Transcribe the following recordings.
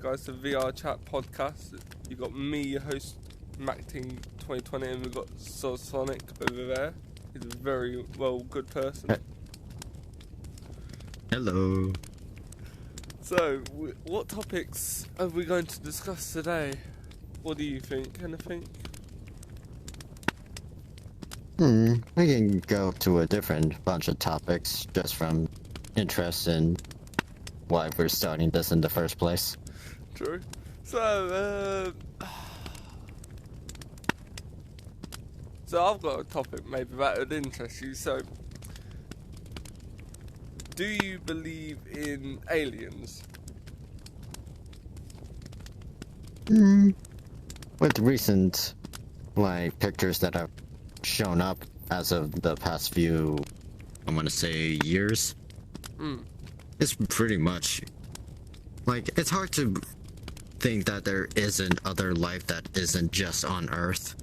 guys, to VR Chat Podcast. You got me, your host, MacTeam2020, and we've got Sonic over there. He's a very good person. Hello. So, what topics are we going to discuss today? What do you think? Anything? We can go to a different bunch of topics just from interest in why we're starting this in the first place. True. So I've got a topic maybe that would interest you. So, do you believe in aliens? With recent, pictures that have shown up as of the past few, I want to say, years, it's pretty much, it's hard to think that there isn't other life that isn't just on Earth.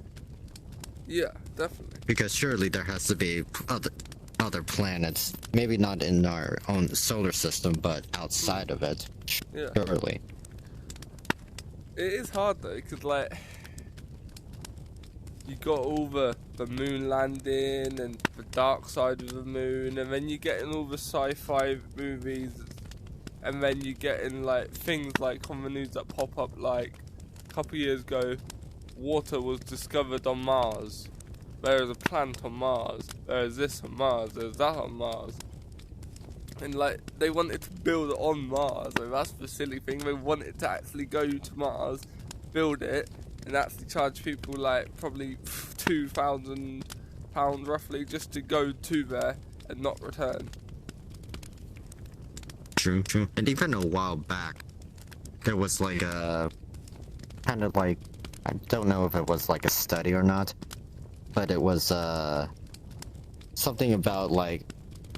Yeah, definitely. Because surely there has to be other planets, maybe not in our own solar system, but outside of it. Yeah. Surely. It is hard though, because you got all the moon landing and the dark side of the moon, and then you get in all the sci-fi movies, and then you get in things on the news that pop up a couple years ago, water was discovered on Mars. There is a plant on Mars. There is this on Mars. There's that on Mars. And they wanted to build it on Mars. That's the silly thing. They wanted to actually go to Mars, build it, and actually charge people probably £2,000 roughly just to go to there and not return. True. And even a while back, there was a kind of I don't know if it was a study or not, but it was something about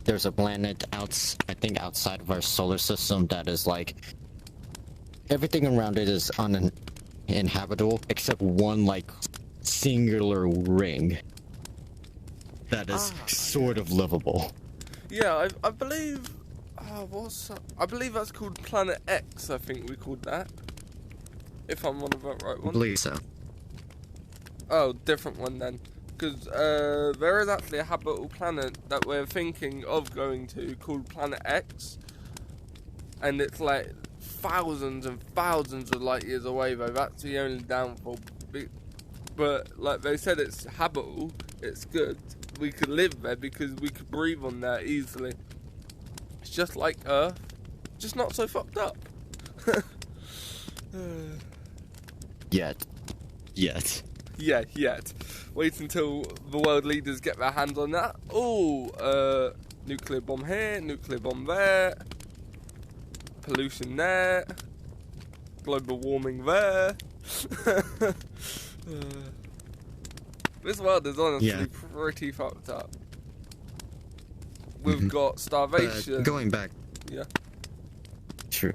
there's a planet I think outside of our solar system that is everything around it is uninhabitable except one singular ring that is sort of livable. Yeah, I believe. I believe that's called Planet X. I think we called that. If I'm one of the right ones. I believe so. Oh, different one then. Because there is actually a habitable planet that we're thinking of going to called Planet X. And it's thousands and thousands of light years away though. That's the only downfall. But they said it's habitable. It's good. We could live there because we could breathe on there easily. It's just like Earth. Just not so fucked up. Yet. Yeah, yet. Wait until the world leaders get their hands on that. Oh, nuclear bomb here, nuclear bomb there, pollution there, global warming there. This world is honestly pretty fucked up. We've got starvation. Going back. Yeah. True.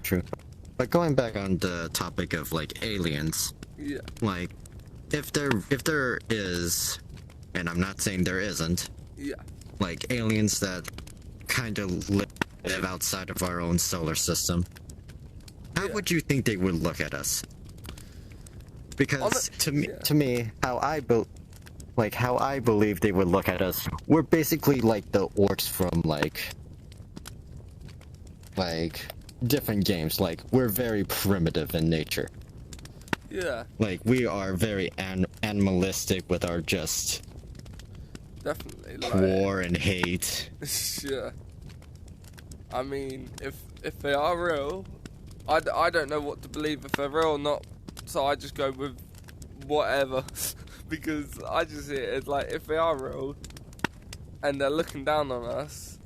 But going back on the topic of aliens. Yeah. If there is, and I'm not saying there isn't. Yeah. Aliens that kind of live outside of our own solar system. How would you think they would look at us? Because to me, how I believe they would look at us, we're basically the orcs from different games. We're very primitive in nature. Yeah. We are very animalistic with our just definitely war and hate. Yeah. I mean, if they are real, I don't know what to believe if they're real or not. So I just go with whatever. Because I just see it as if they are real and they're looking down on us,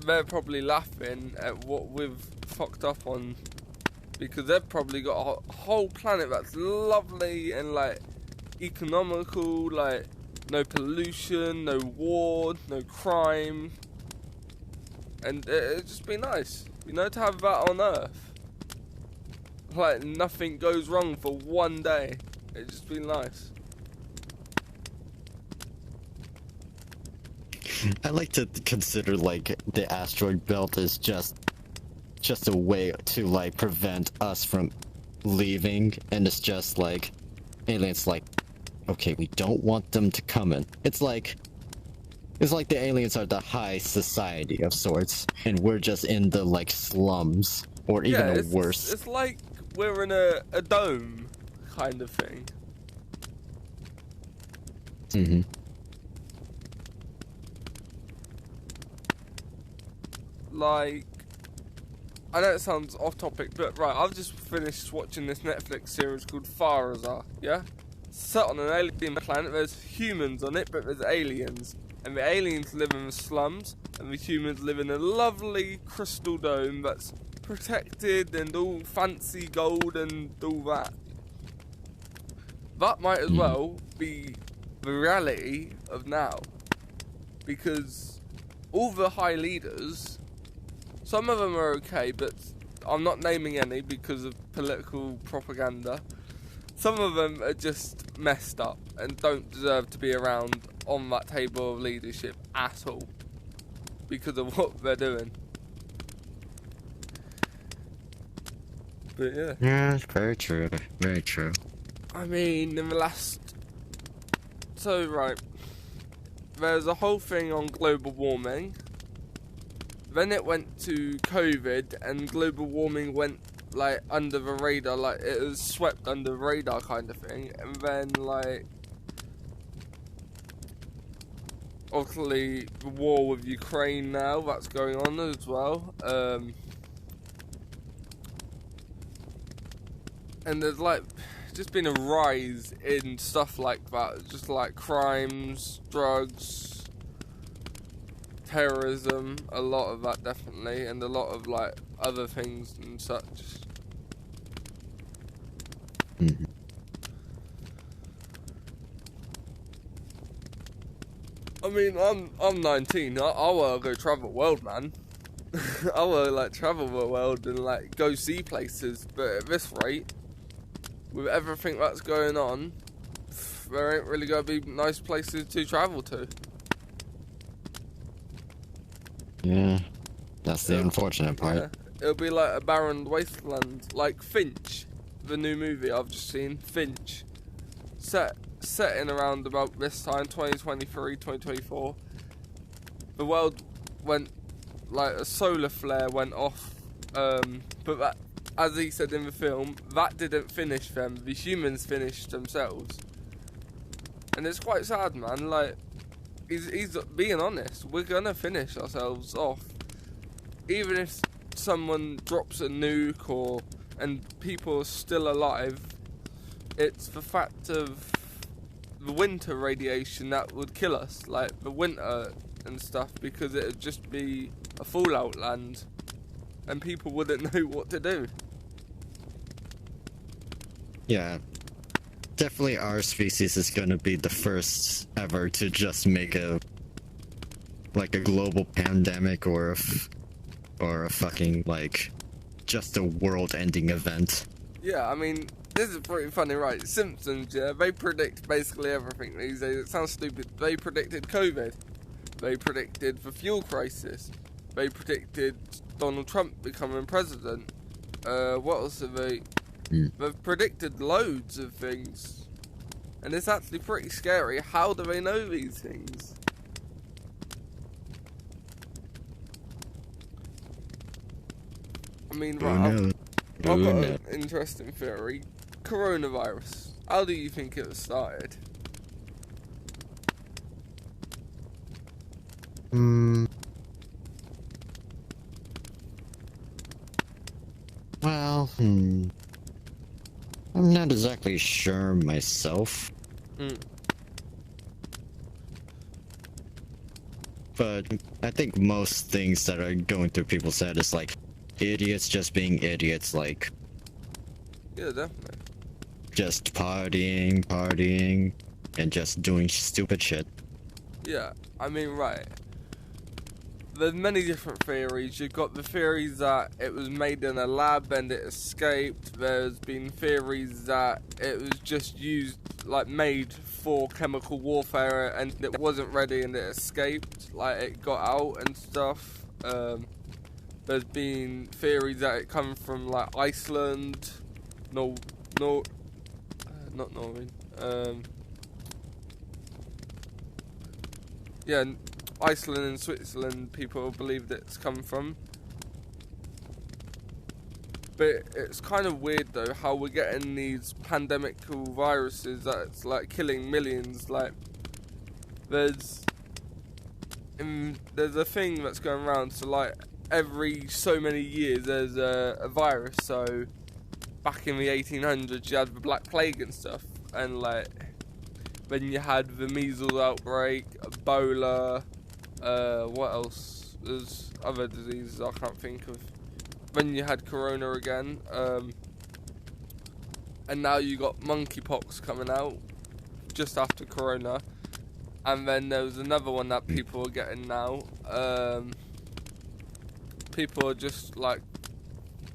they're probably laughing at what we've fucked up on, because they've probably got a whole planet that's lovely and economical, no pollution, no war, no crime, and it'd just be nice, to have that on Earth. Nothing goes wrong for one day. It'd just be nice. I like to consider the asteroid belt is just a way to prevent us from leaving, and it's just like aliens like, okay, we don't want them to come in. It's like the aliens are the high society of sorts, and we're just in the like slums, or even Yeah, worse. it's like we're in a dome kind of thing. Mm-hmm. Like, I know it sounds off topic, but right, I've just finished watching this Netflix series called Farazar, yeah? Set on an alien planet, there's humans on it, but there's aliens. And the aliens live in the slums, and the humans live in a lovely crystal dome that's protected and all fancy gold and all that. That might as well be the reality of now. Because all the high leaders, some of them are okay, but I'm not naming any because of political propaganda. Some of them are just messed up and don't deserve to be around on that table of leadership at all because of what they're doing. But yeah. Yeah, very true. Very true. I mean, in the last... So, right. There's a whole thing on global warming. Then it went to COVID, and global warming went, like, under the radar. Like, it was swept under the radar kind of thing. And then, like... Obviously, the war with Ukraine now, that's going on as well. And there's, like... just been a rise in stuff like that, just like crimes, drugs, terrorism, a lot of that definitely, and a lot of like other things and such. Mm-hmm. I mean, I'm 19. I want to go travel the world, man. I want to like travel the world and like go see places, but at this rate, with everything that's going on, there ain't really gonna be nice places to travel to. Yeah, that's the unfortunate part. Yeah. It'll be like a barren wasteland, like Finch, the new movie I've just seen, Finch. Set in around about this time, 2023, 2024. The world went, like a solar flare went off, but that, as he said in the film, that didn't finish them. The humans finished themselves. And it's quite sad, man. Like, he's being honest. We're gonna finish ourselves off. Even if someone drops a nuke and people are still alive, it's the fact of the winter radiation that would kill us. Like, the winter and stuff, because it would just be a fallout land. And people wouldn't know what to do. Yeah, definitely our species is gonna be the first ever to just make a global pandemic or a fucking like just a world-ending event. Yeah, I mean, this is pretty funny, right? Simpsons, yeah, they predict basically everything these days. It sounds stupid. They predicted COVID. They predicted the fuel crisis. They predicted Donald Trump becoming president. What else have they... They've predicted loads of things. And it's actually pretty scary. How do they know these things? I mean, right, I've got an interesting theory. Coronavirus. How do you think it was started? Well, I'm not exactly sure myself. But I think most things that are going through people's head is like idiots just being idiots, like... Yeah, definitely. Just partying, and just doing stupid shit. Yeah, I mean, right. There's many different theories. You've got the theories that it was made in a lab and it escaped. There's been theories that it was just used, like made for chemical warfare and it wasn't ready and it escaped, like it got out and stuff. There's been theories that it come from like Iceland. no, not Norway. Yeah, Iceland and Switzerland. People believe that it's come from. But it's kind of weird though how we're getting these pandemical viruses that's like killing millions. Like there's a thing that's going around. So like every so many years there's a virus. So back in the 1800s you had the Black Plague and stuff, and like then you had the measles outbreak, Ebola. What else? There's other diseases I can't think of. Then you had Corona again, and now you got monkeypox coming out just after Corona, and then there was another one that people are getting now. People are just like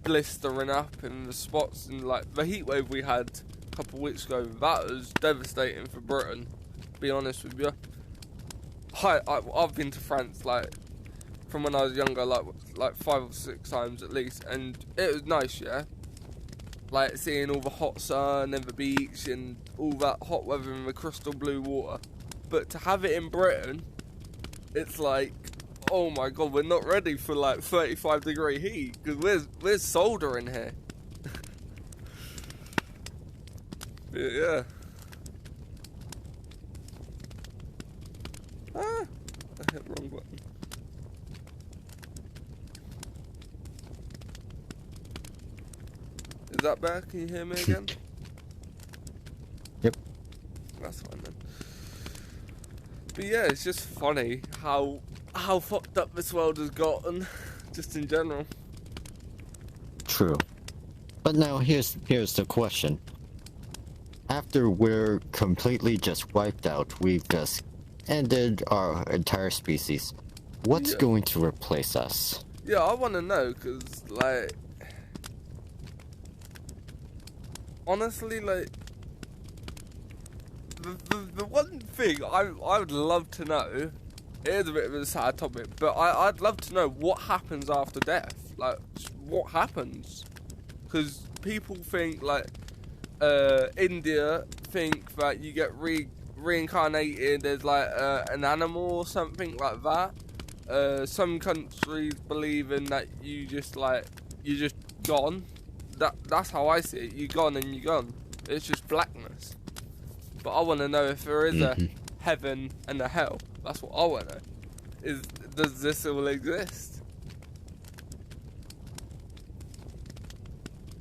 blistering up in the spots, and like the heat wave we had a couple of weeks ago, that was devastating for Britain. To be honest with you, I've been to France like from when I was younger, like 5 or 6 times at least, and it was nice, yeah. Like seeing all the hot sun and the beach and all that hot weather and the crystal blue water. But to have it in Britain, it's like, oh my god, we're not ready for like 35-degree heat because we're soldering here. Yeah. I hit the wrong button. Is that better? Can you hear me again? Yep. That's fine then. But yeah, it's just funny how fucked up this world has gotten, just in general. True. But now here's the question. After we're completely just wiped out, we've just ended our entire species. What's going to replace us? Yeah, I want to know, because, like, honestly, like, the one thing I would love to know, it is a bit of a sad topic, but I'd love to know what happens after death. Like, what happens? Because people think, like, India think that you get reincarnated as, like, an animal or something like that. Some countries believe in that you're just gone. That's how I see it. You're gone and you're gone. It's just blackness. But I want to know if there is a heaven and a hell. That's what I want to know. Does this all exist?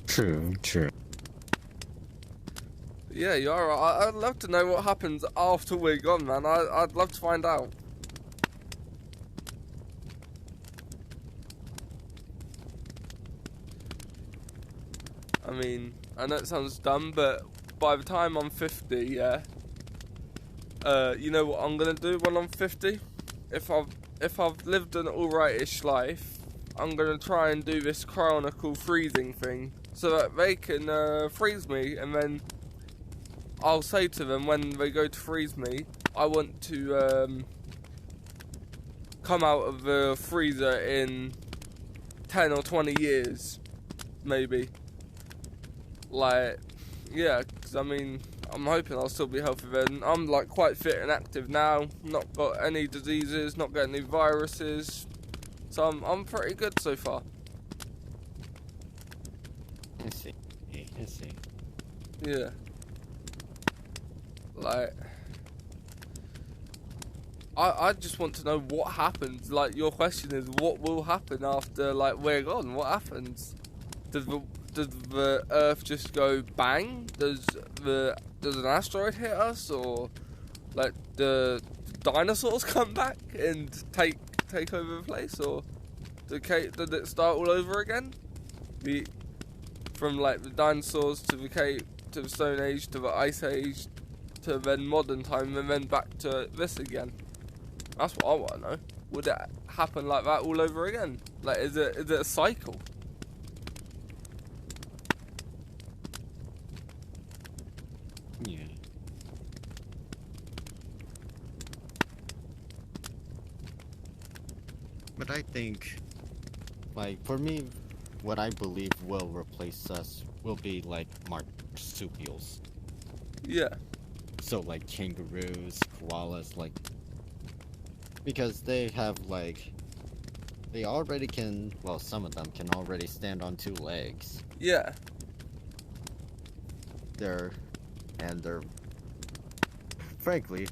True. Yeah, you're right. I'd love to know what happens after we're gone, man. I'd love to find out. I mean, I know it sounds dumb, but by the time I'm 50, yeah, you know what I'm gonna do when I'm 50? If I've lived an alrightish life, I'm gonna try and do this chronicle freezing thing, so that they can freeze me, and then I'll say to them when they go to freeze me, I want to come out of the freezer in 10 or 20 years, maybe. Like, yeah, because I mean, I'm hoping I'll still be healthy then. I'm like quite fit and active now, not got any diseases, not got any viruses, so I'm pretty good so far. I see. Yeah. Like, I just want to know what happens. Like, your question is, what will happen after, like, we're gone? What happens? Does the Earth just go bang? Does an asteroid hit us, or like the dinosaurs come back and take over the place, or did it start all over again? From like the dinosaurs to the Stone Age to the Ice Age to then modern time and then back to this again. That's what I want to know. Would it happen like that all over again? Like, is it a cycle? Yeah. But I think, like, for me, what I believe will replace us will be like marsupials. Yeah. So like kangaroos, koalas, like because they have like they already can, well, some of them can already stand on two legs. Yeah. They're frankly,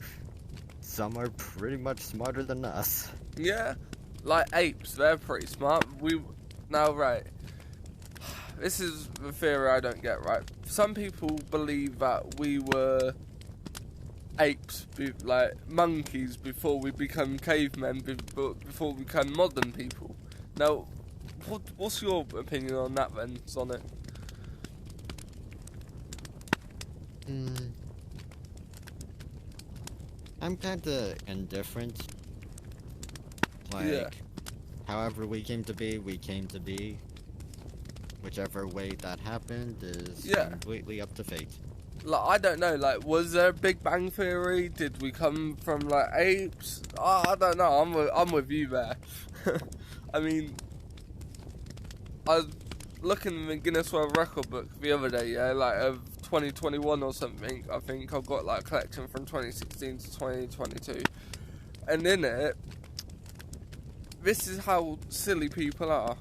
some are pretty much smarter than us. Yeah. Like apes, they're pretty smart. Right. This is the theory I don't get, right? Some people believe that we were apes, like monkeys, before we become cavemen, before we become modern people. Now, what's your opinion on that then, Sonic? I'm kinda indifferent. Like, Yeah. however we came to be, we came to be. Whichever way that happened is completely up to fate. Like, I don't know, like, was there a Big Bang Theory? Did we come from, like, apes? I don't know, I'm with you there. I mean, I was looking in the Guinness World Record book the other day, yeah, like, of 2021 or something. I think I've got, like, a collection from 2016 to 2022. And in it, this is how silly people are.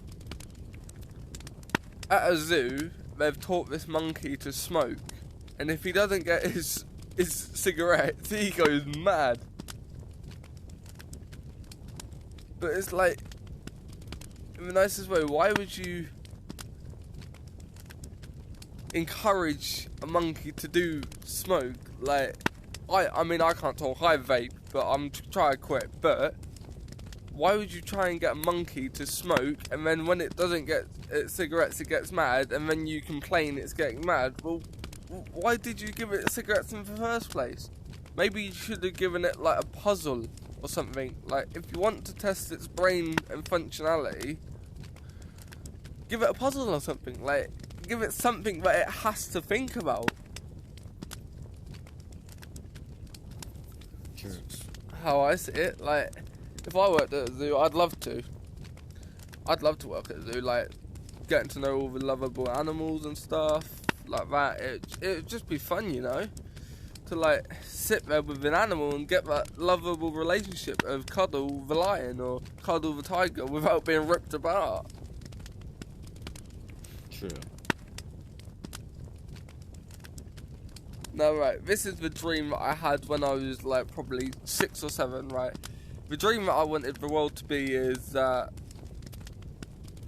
At a zoo, they've taught this monkey to smoke. And if he doesn't get his cigarettes, he goes mad. But it's like, in the nicest way, why would you encourage a monkey to do smoke? Like, I mean, I can't talk, I vape, but I'm trying to quit. But why would you try and get a monkey to smoke, and then when it doesn't get its cigarettes, it gets mad, and then you complain it's getting mad? Well, why did you give it cigarettes in the first place? Maybe you should have given it like a puzzle or something. Like, if you want to test its brain and functionality, give it a puzzle or something. Like, give it something that it has to think about. Sure. How I see it, like, if I worked at a zoo, I'd love to. I'd love to work at a zoo, like, getting to know all the lovable animals and stuff like that. It'd just be fun, you know, to like sit there with an animal and get that lovable relationship of cuddle the lion or cuddle the tiger without being ripped apart. True. Now, right, this is the dream that I had when I was like probably 6 or 7, right? The dream that I wanted the world to be is that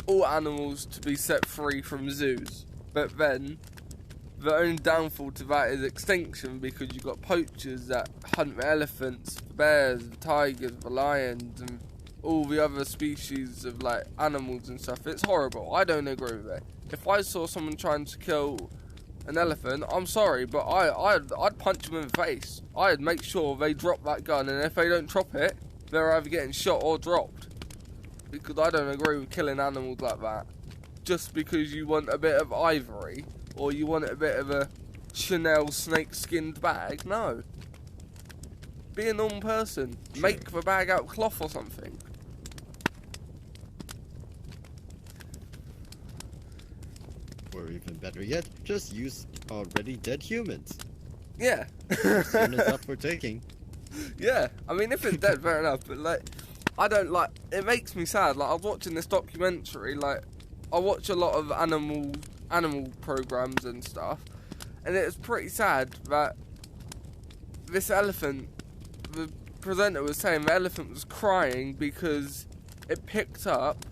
all animals to be set free from zoos. But then, the only downfall to that is extinction, because you've got poachers that hunt the elephants, the bears, the tigers, the lions, and all the other species of like animals and stuff. It's horrible. I don't agree with it. If I saw someone trying to kill an elephant, I'm sorry, but I'd punch them in the face. I'd make sure they drop that gun, and if they don't drop it, they're either getting shot or dropped. Because I don't agree with killing animals like that. Just because you want a bit of ivory, or you want a bit of a Chanel snake-skinned bag, no. Be a normal person. Sure. Make the bag out of cloth or something. Or even better yet, just use already dead humans. Yeah. Soon as up for taking. Yeah, I mean, if it's dead, fair enough, but like, I don't like, it makes me sad. Like, I was watching this documentary, like, I watch a lot of animal programs and stuff, and it's pretty sad that this elephant, the presenter was saying the elephant was crying because it picked up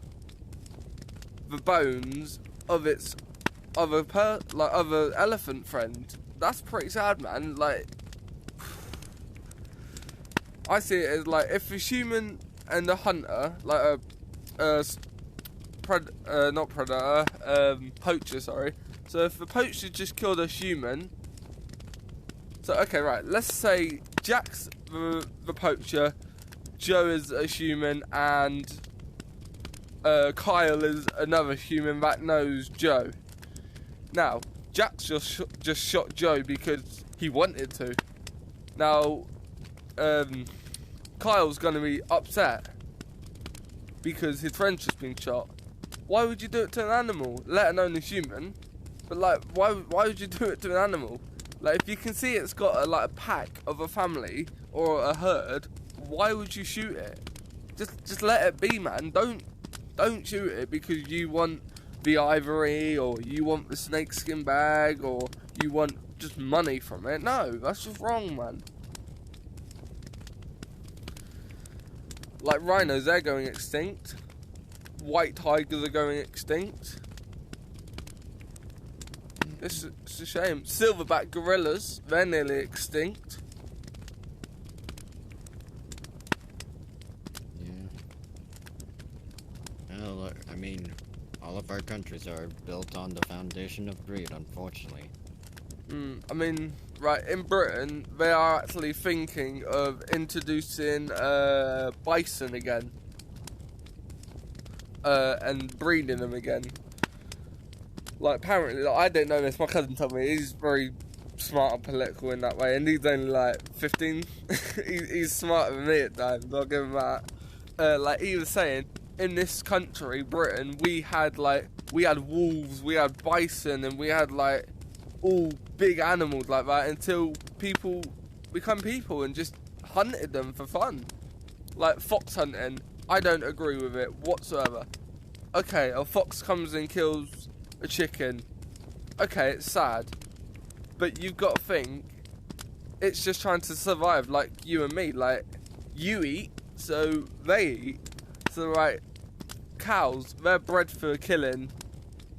the bones of its other elephant friend. That's pretty sad, man. Like, I see it as like, if a human and a hunter, like poacher, sorry. So if the poacher just killed a human, so okay, right, let's say Jack's the poacher, Joe is a human, and Kyle is another human that knows Joe. Now, Jack's just shot Joe because he wanted to. Now, Kyle's going to be upset because his friend's just been shot. why would you do it to an animal, let alone a human? But like, why would you do it to an animal? Like, if you can see it's got a pack of a family or a herd, why would you shoot it? Just let it be, man. Don't shoot it because you want the ivory or you want the snakeskin bag or you want just money from it. No, that's just wrong, man. Like rhinos, they're going extinct. White tigers are going extinct. It's a shame. Silverback gorillas, they're nearly extinct. Well, I mean, all of our countries are built on the foundation of greed, unfortunately. I mean, right, in Britain, they are actually thinking of introducing bison again. And breeding them again. Like, apparently, I didn't know this, my cousin told me, he's very smart and political in that way, and he's only like 15. he's smarter than me at times, I'll give him that. Like, he was saying, in this country, Britain, we had wolves, we had bison, and we had like all big animals like that until people become people and just hunted them for fun. Like fox hunting, I don't agree with it whatsoever. Okay, a fox comes and kills a chicken. Okay, it's sad, but you've got to think it's just trying to survive, like you and me. Like, you eat, so they eat. So, right, cows, they're bred for killing,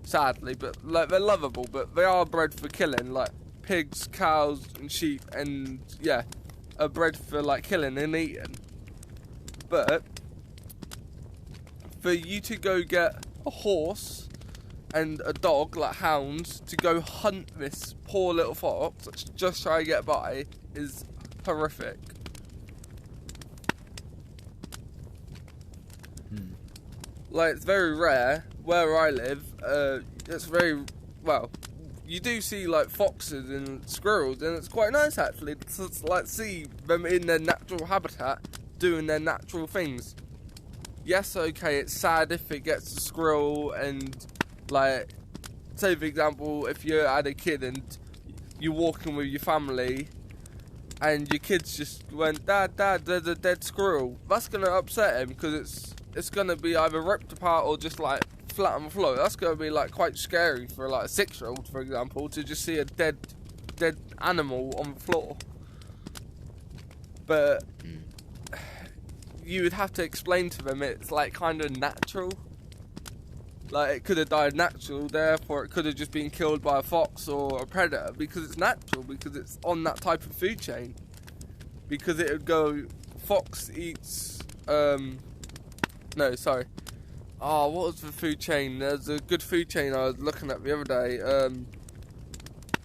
sadly, but like they're lovable, but they are bred for killing. Like pigs, cows, and sheep, and yeah, are bred for like killing and eating. But for you to go get a horse and a dog, like hounds, to go hunt this poor little fox that's just trying to get by is horrific. Like, it's very rare where I live. It's very, well, you do see like foxes and squirrels, and it's quite nice actually to like see them in their natural habitat doing their natural things. Yes, okay, it's sad if it gets a squirrel and, like, say for example, if you had a kid and you're walking with your family and your kids just went, Dad, there's a dead squirrel. That's going to upset him because it's going to be either ripped apart or just like flat on the floor. That's going to be like quite scary for like a 6-year-old, for example, to just see a dead animal on the floor. But you would have to explain to them it's like kind of natural. Like, it could have died natural, therefore it could have just been killed by a fox or a predator, because it's natural, because it's on that type of food chain. Because it would go, fox eats, no, sorry. Oh, what was the food chain? There's a good food chain I was looking at the other day.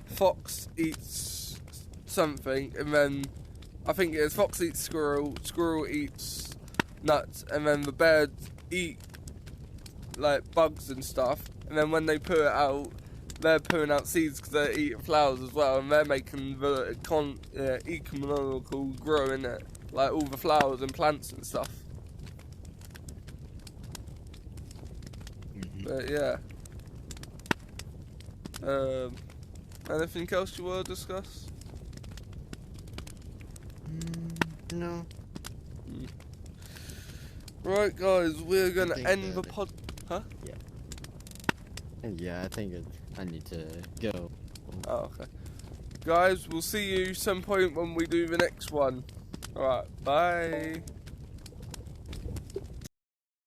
Fox eats something, and then I think it's fox eats squirrel, squirrel eats nuts, and then the birds eat like bugs and stuff, and then when they put it out, they're putting out seeds because they're eating flowers as well, and they're making the economical grow in it, like all the flowers and plants and stuff. But yeah. Anything else you want to discuss? No. Right, guys, we're gonna end the pod. Huh? Yeah. Yeah, I think I need to go. Oh, okay. Guys, we'll see you some point when we do the next one. Alright, bye.